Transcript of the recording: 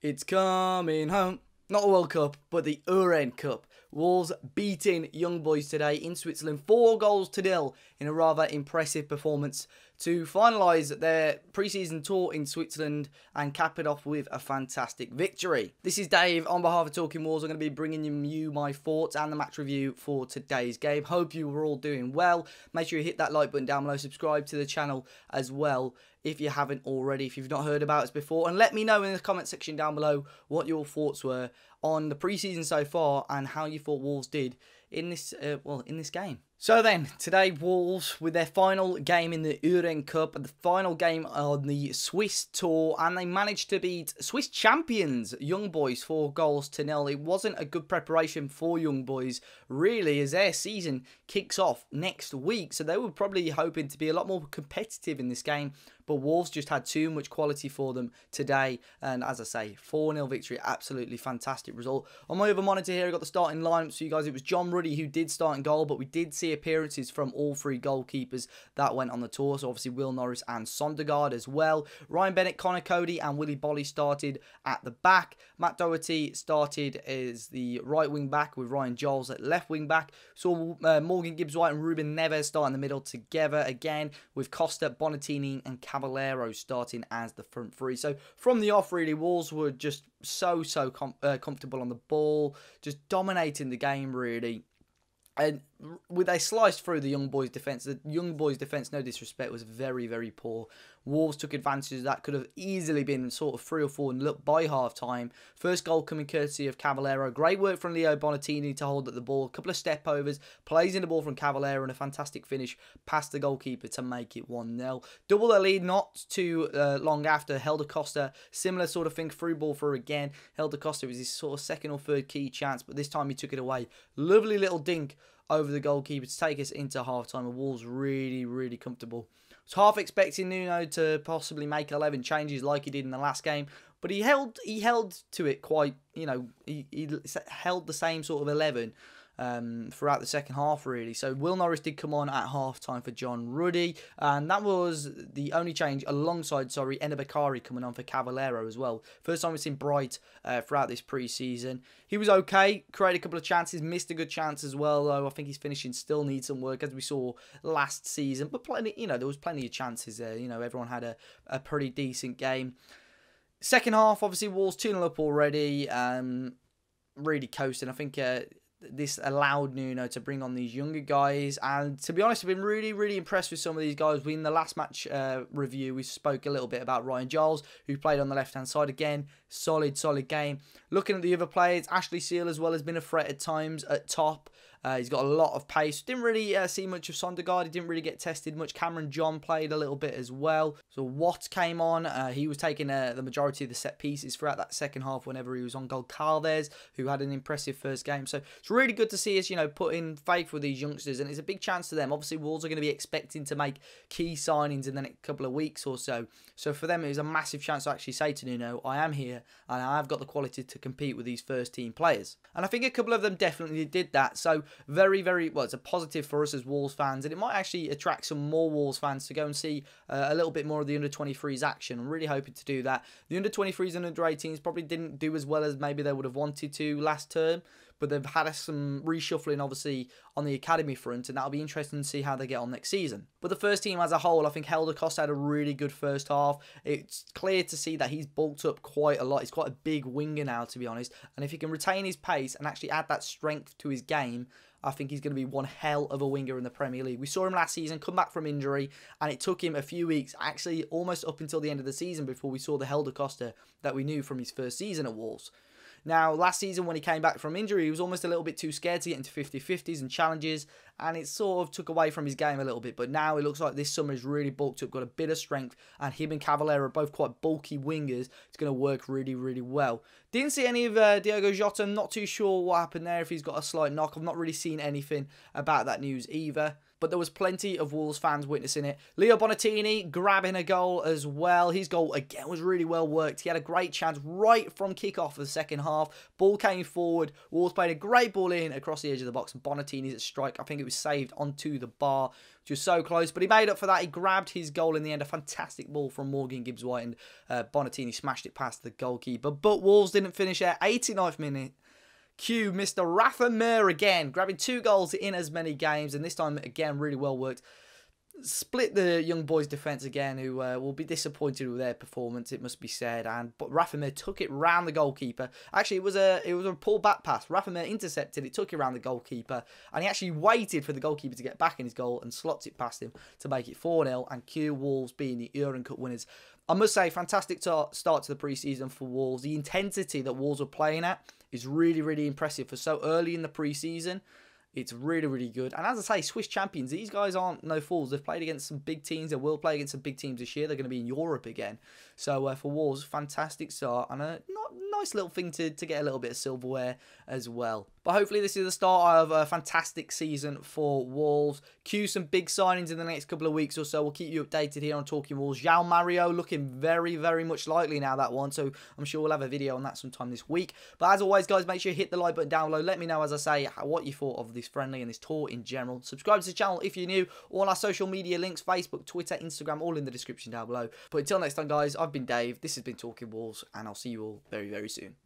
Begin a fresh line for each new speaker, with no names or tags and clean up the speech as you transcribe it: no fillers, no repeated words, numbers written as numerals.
It's coming home. Not the World Cup, but the Uhrencup. Wolves beating Young Boys today in Switzerland 4-0 in a rather impressive performance to finalise their pre-season tour in Switzerland and cap it off with a fantastic victory. This is Dave on behalf of Talking Wolves. I'm going to be bringing you my thoughts and the match review for today's game. Hope you were all doing well. Make sure you hit that like button down below. Subscribe to the channel as well if you haven't already, if you've not heard about us before. And let me know in the comment section down below what your thoughts were on the pre-season so far and how you thought Wolves did in this in this game. So then, today Wolves with their final game in the Uhrencup, the final game on the Swiss tour, and they managed to beat Swiss champions Young Boys 4-0. It wasn't a good preparation for Young Boys, really, as their season kicks off next week. So they were probably hoping to be a lot more competitive in this game, but Wolves just had too much quality for them today. And as I say, 4-0 victory, absolutely fantastic result. On my other monitor here, I got the starting lineup for you guys. It was John Ruddy who did start in goal, but we did see appearances from all three goalkeepers that went on the tour. So obviously Will Norris and Sondergaard as well. Ryan Bennett, Connor Cody and Willy Bolly started at the back. Matt Doherty started as the right wing back with Ryan Giles at left wing back. Saw Morgan Gibbs-White and Ruben Neves start in the middle together again, with Costa, Bonatini and Caballero starting as the front three. So from the off, really, Wolves were just so comfortable on the ball, just dominating the game, really. And with they sliced through the Young Boys' defence. The Young Boys' defence, no disrespect, was very poor. Wolves took advantage of that. Could have easily been sort of 3 or 4 and look by half-time. First goal coming courtesy of Caballero. Great work from Leo Bonatini to hold at the ball. A couple of step-overs. Plays in the ball from Caballero and a fantastic finish past the goalkeeper to make it 1-0. Double the lead not too long after. Helder Costa, similar sort of thing. Through ball for again. Helder Costa was his sort of second or third key chance, but this time he took it away. Lovely little dink over the goalkeeper to take us into half-time. And Wolves really comfortable. I was half expecting Nuno to possibly make 11 changes like he did in the last game, but he held to it quite, you know, he held the same sort of 11 throughout the second half, really. So Will Norris did come on at half-time for John Ruddy, and that was the only change alongside, Enda Bakari coming on for Caballero as well. First time we've seen Bright throughout this pre-season. He was okay, created a couple of chances, missed a good chance as well, though. I think his finishing still needs some work, as we saw last season, but plenty, you know, there was plenty of chances there. You know, everyone had a pretty decent game. Second half, obviously, Wolves 2-0 up already, really coasting. I think this allowed Nuno to bring on these younger guys, and to be honest, I've been really impressed with some of these guys. In the last match review, we spoke a little bit about Ryan Giles, who played on the left hand side again. Solid game. Looking at the other players, Ashley Seal as well has been a threat at times at top. He's got a lot of pace. Didn't really see much of Sondergaard. He didn't really get tested much. Cameron John played a little bit as well. So Watt came on. He was taking the majority of the set pieces throughout that second half whenever he was on goal. Calves, who had an impressive first game. So it's really good to see us, you know, put in faith with these youngsters, and it's a big chance to them. Obviously, Wolves are going to be expecting to make key signings in the next couple of weeks or so. So for them, it was a massive chance to actually say to Nuno, I am here, and I've got the quality to compete with these first team players. And I think a couple of them definitely did that. So very well, it's a positive for us as Wolves fans, and it might actually attract some more Wolves fans to go and see a little bit more of the under-23s action. I'm really hoping to do that. The under-23s and under-18s probably didn't do as well as maybe they would have wanted to last term, but they've had some reshuffling, obviously, on the academy front, and that'll be interesting to see how they get on next season. But the first team as a whole, I think Helder Costa had a really good first half. It's clear to see that he's bulked up quite a lot. He's quite a big winger now, to be honest, and if he can retain his pace and actually add that strength to his game, I think he's going to be one hell of a winger in the Premier League. We saw him last season come back from injury, and it took him a few weeks, actually almost up until the end of the season, before we saw the Helder Costa that we knew from his first season at Wolves. Now, last season when he came back from injury, he was almost a little bit too scared to get into 50-50s and challenges, and it sort of took away from his game a little bit. But now it looks like this summer is really bulked up, got a bit of strength, and him and Caballero are both quite bulky wingers. It's going to work really well. Didn't see any of Diogo Jota. I'm not too sure what happened there, if he's got a slight knock. I've not really seen anything about that news either. but there was plenty of Wolves fans witnessing it. Leo Bonatini grabbing a goal as well. His goal, again, was really well worked. He had a great chance right from kickoff of the second half. Ball came forward. Wolves played a great ball in across the edge of the box. Bonatini's strike, I think it was saved onto the bar, which was so close, but he made up for that. He grabbed his goal in the end. A fantastic ball from Morgan Gibbs-White, and Bonatini smashed it past the goalkeeper. But Wolves didn't finish at 89th minute. Q, Mr. Rafa Mir again, grabbing 2 goals in as many games, and this time, again, really well worked. Split the young boys' defence again, who will be disappointed with their performance, it must be said. But Rafa Mir took it round the goalkeeper. Actually, it was a pull back pass. Rafa Mir intercepted it, took it round the goalkeeper, and he actually waited for the goalkeeper to get back in his goal and slots it past him to make it 4-0. And Q, Wolves being the Uhrencup winners. I must say, fantastic start to the pre-season for Wolves. The intensity that Wolves were playing at is really, really impressive for so early in the pre-season. It's really, really good. And as I say, Swiss champions, these guys aren't no fools. They've played against some big teams. They will play against some big teams this year. They're going to be in Europe again. So for Wolves, fantastic start. And a nice little thing to get a little bit of silverware as well. But hopefully this is the start of a fantastic season for Wolves. Cue some big signings in the next couple of weeks or so. We'll keep you updated here on Talking Wolves. João Mario looking very, very much likely now, that one. So I'm sure we'll have a video on that sometime this week. But as always, guys, make sure you hit the like button down below. Let me know, as I say, what you thought of this friendly and this tour in general. Subscribe to the channel if you're new. All our social media links, Facebook, Twitter, Instagram, all in the description down below. But until next time, guys, I've been Dave. This has been Talking Wolves, and I'll see you all very, very soon.